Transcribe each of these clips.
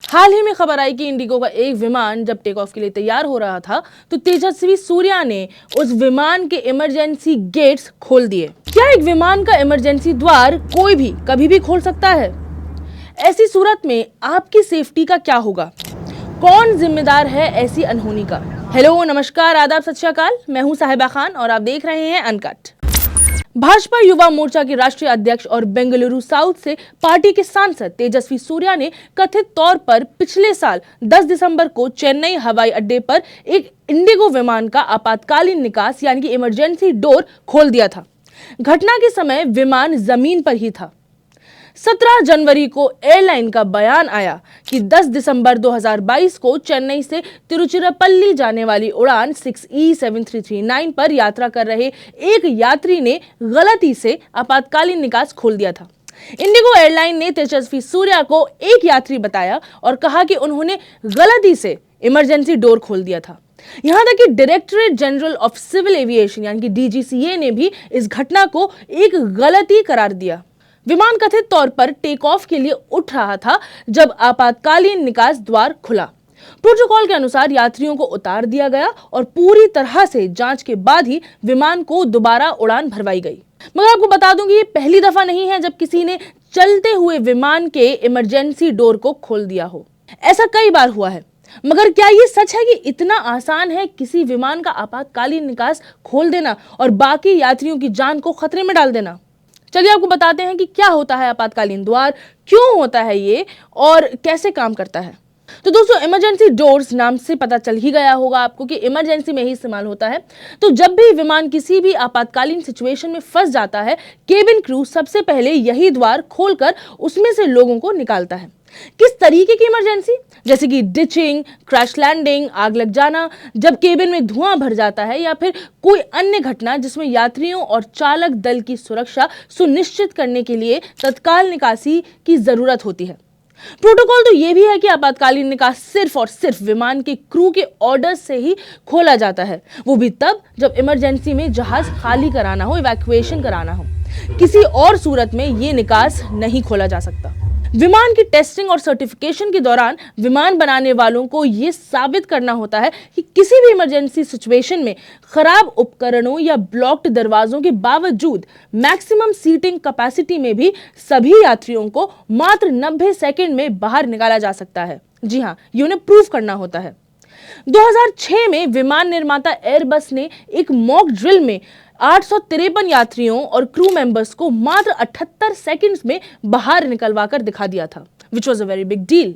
हाल ही में खबर आई कि इंडिगो का एक विमान जब टेक ऑफ के लिए तैयार हो रहा था तो तेजस्वी सूर्या ने उस विमान के इमरजेंसी गेट्स खोल दिए। क्या एक विमान का इमरजेंसी द्वार कोई भी कभी भी खोल सकता है? ऐसी सूरत में आपकी सेफ्टी का क्या होगा? कौन जिम्मेदार है ऐसी अनहोनी का? हेलो, नमस्कार, आदाब, सत श्री अकाल। मैं हूं साहिबा खान और आप देख रहे हैं अनकट। भाजपा युवा मोर्चा के राष्ट्रीय अध्यक्ष और बेंगलुरु साउथ से पार्टी के सांसद तेजस्वी सूर्या ने कथित तौर पर पिछले साल 10 दिसंबर को चेन्नई हवाई अड्डे पर एक इंडिगो विमान का आपातकालीन निकास यानी कि इमरजेंसी डोर खोल दिया था। घटना के समय विमान जमीन पर ही था। 17 जनवरी को एयरलाइन का बयान आया कि 10 दिसंबर 2022 को चेन्नई से तिरुचिरापल्ली जाने वाली उड़ान 6E7339 पर यात्रा कर रहे एक यात्री ने गलती से आपातकालीन निकास खोल दिया था। इंडिगो एयरलाइन ने तेजस्वी सूर्या को एक यात्री बताया और कहा कि उन्होंने गलती से इमरजेंसी डोर खोल दिया था। यहां तक कि Directorate General of Civil Aviation यानी कि DGCA ने भी इस घटना को एक गलती करार दिया। विमान कथित तौर पर टेक ऑफ के लिए उठ रहा था जब आपातकालीन निकास द्वार खुला। प्रोटोकॉल के अनुसार यात्रियों को उतार दिया गया और पूरी तरह से जांच के बाद ही विमान को दोबारा उड़ान भरवाई गई। मगर आपको बता दूं कि ये पहली दफा नहीं है जब किसी ने चलते हुए विमान के इमरजेंसी डोर को खोल दिया हो। ऐसा कई बार हुआ है। मगर क्या ये सच है कि इतना आसान है किसी विमान का आपातकालीन निकास खोल देना और बाकी यात्रियों की जान को खतरे में डाल देना? चलिए आपको बताते हैं कि क्या होता है आपातकालीन द्वार, क्यों होता है ये और कैसे काम करता है। तो दोस्तों, इमरजेंसी डोर्स नाम से पता चल ही गया होगा आपको कि इमरजेंसी में ही इस्तेमाल होता है। तो जब भी विमान किसी भी आपातकालीन सिचुएशन में फंस जाता है, केबिन क्रू सबसे पहले यही द्वार खोलकर उसमें से लोगों को निकालता है। किस तरीके की इमरजेंसी? जैसे कि डिचिंग, क्रैश लैंडिंग, आग लग जाना, जब केबिन में धुआं भर जाता है या फिर कोई अन्य घटना जिसमें यात्रियों और चालक दल की सुरक्षा सुनिश्चित करने के लिए तत्काल निकासी की जरूरत होती है। प्रोटोकॉल तो यह भी है कि आपातकालीन निकास सिर्फ और सिर्फ विमान के क्रू के ऑर्डर से ही खोला जाता है, वो भी तब जब इमरजेंसी में जहाज खाली कराना हो, इवैक्यूएशन कराना हो। किसी और सूरत में यह निकास नहीं खोला जा सकता। विमान की टेस्टिंग और सर्टिफिकेशन के दौरान विमान बनाने वालों को यह साबित करना होता है कि किसी भी इमरजेंसी सिचुएशन में खराब उपकरणों या ब्लॉक्ड दरवाजों के बावजूद मैक्सिमम सीटिंग कैपेसिटी में भी सभी यात्रियों को मात्र 90 सेकंड में बाहर निकाला जा सकता है। जी हाँ, ये उन्हें प्रूफ करना होता है। 2006 में विमान निर्माता एयरबस ने एक मॉक ड्रिल में 853 यात्रियों और क्रू मेंबर्स को मात्र 78 सेकंड्स में बाहर निकलवाकर दिखा दिया था, which was a very big deal.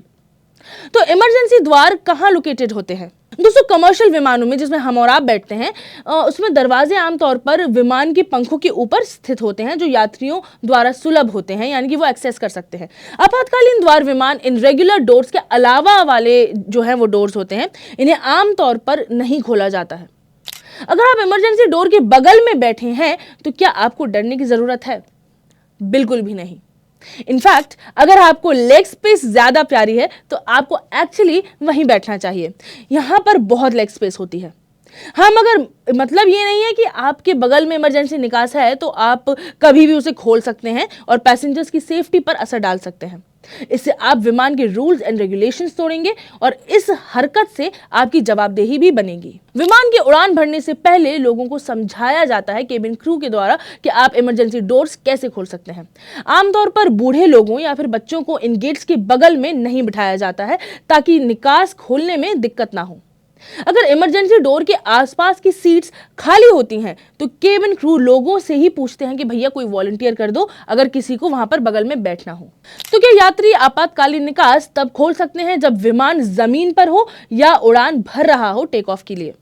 तो इमरजेंसी द्वार कहां लोकेटेड होते हैं? दोस्तों, कमर्शियल विमानों में जिसमें हम और आप बैठते हैं, उसमें दरवाजे आमतौर पर विमान के पंखों के ऊपर स्थित होते हैं जो यात्रियों द्वारा सुलभ होते हैं, यानी कि वो एक्सेस कर सकते हैं। आपातकालीन द्वार विमान इन रेगुलर डोर्स के अलावा वाले जो हैं वो डोर्स होते हैं, इन्हें आमतौर पर नहीं खोला जाता है। अगर आप इमरजेंसी डोर के बगल में बैठे हैं तो क्या आपको डरने की जरूरत है? बिल्कुल भी नहीं। इनफैक्ट अगर आपको लेग स्पेस ज्यादा प्यारी है तो आपको एक्चुअली वहीं बैठना चाहिए। यहां पर बहुत लेग स्पेस होती है। हाँ, मगर मतलब ये नहीं है कि आपके बगल में इमरजेंसी निकास है तो आप कभी भी उसे खोल सकते हैं और पैसेंजर्स की सेफ्टी पर असर डाल सकते हैं। इससे आप विमान के रूल्स एंड रेगुलेशंस तोड़ेंगे और इस हरकत से आपकी जवाबदेही भी बनेगी। विमान की उड़ान भरने से पहले लोगों को समझाया जाता है केबिन क्रू के द्वारा कि आप इमरजेंसी डोर्स कैसे खोल सकते हैं। आमतौर पर बूढ़े लोगों या फिर बच्चों को इन गेट्स के बगल में नहीं बिठाया जाता है ताकि निकास खोलने में दिक्कत ना हो। अगर इमरजेंसी डोर के आसपास की सीट्स खाली होती हैं तो केबिन क्रू लोगों से ही पूछते हैं कि भैया कोई वॉलंटियर कर दो अगर किसी को वहां पर बगल में बैठना हो। तो क्या यात्री आपातकालीन निकास तब खोल सकते हैं जब विमान जमीन पर हो या उड़ान भर रहा हो टेक ऑफ के लिए?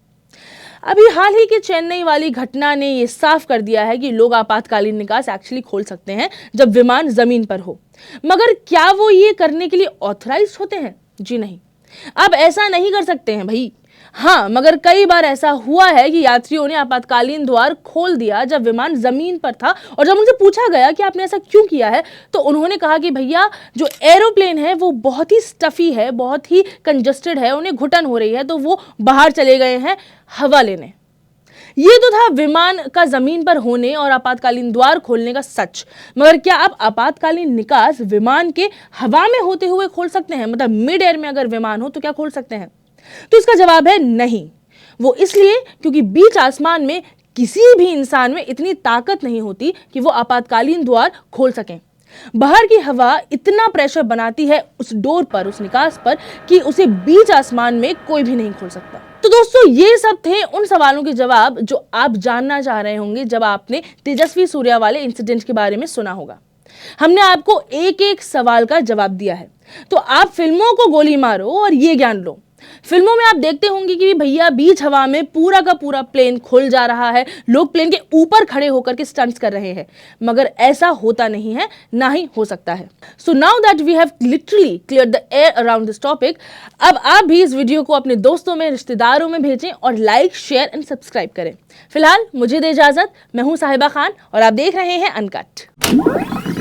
अभी हाल ही की चेन्नई वाली घटना ने यह साफ कर दिया है कि लोग आपातकालीन निकास एक्चुअली खोल सकते हैं जब विमान जमीन पर हो। मगर क्या वो ये करने के लिए ऑथराइज्ड होते हैं? जी नहीं, आप ऐसा नहीं कर सकते हैं भाई। हाँ, मगर कई बार ऐसा हुआ है कि यात्रियों ने आपातकालीन द्वार खोल दिया जब विमान जमीन पर था और जब उनसे पूछा गया कि आपने ऐसा क्यों किया है तो उन्होंने कहा कि भैया जो एरोप्लेन है वो बहुत ही स्टफी है, बहुत ही कंजस्टेड है, उन्हें घुटन हो रही है तो वो बाहर चले गए हैं हवा लेने। ये तो था विमान का जमीन पर होने और आपातकालीन द्वार खोलने का सच। मगर क्या आप आपातकालीन निकास विमान के हवा में होते हुए खोल सकते हैं? मतलब मिड एयर में अगर विमान हो तो क्या खोल सकते हैं? तो इसका जवाब है नहीं। वो इसलिए क्योंकि बीच आसमान में किसी भी इंसान में इतनी ताकत नहीं होती कि वो आपातकालीन द्वार खोल सकें। बाहर की हवा इतना प्रेशर बनाती है उस डोर पर, उस निकास पर, कि उसे बीच आसमान में कोई भी नहीं खोल सकता। तो दोस्तों, ये सब थे उन सवालों के जवाब जो आप जानना चाह रहे होंगे जब आपने तेजस्वी सूर्या वाले इंसिडेंट के बारे में सुना होगा। हमने आपको एक एक सवाल का जवाब दिया है। तो आप फिल्मों को गोली मारो और ये ज्ञान लो। फिल्मों में आप देखते होंगे कि भैया बीच हवा में पूरा का पूरा प्लेन खुल जा रहा है, लोग प्लेन के ऊपर खड़े होकर के स्टंट्स कर रहे हैं, मगर ऐसा होता नहीं है, ना ही हो सकता है। So now that we have literally clear the air around this topic, अब आप भी इस वीडियो को अपने दोस्तों में, रिश्तेदारों में भेजें और लाइक, शेयर एंड सब्सक्राइब करें। फिलहाल मुझे दे इजाजत। मैं हूं साहिबा खान और आप देख रहे हैं अनकट।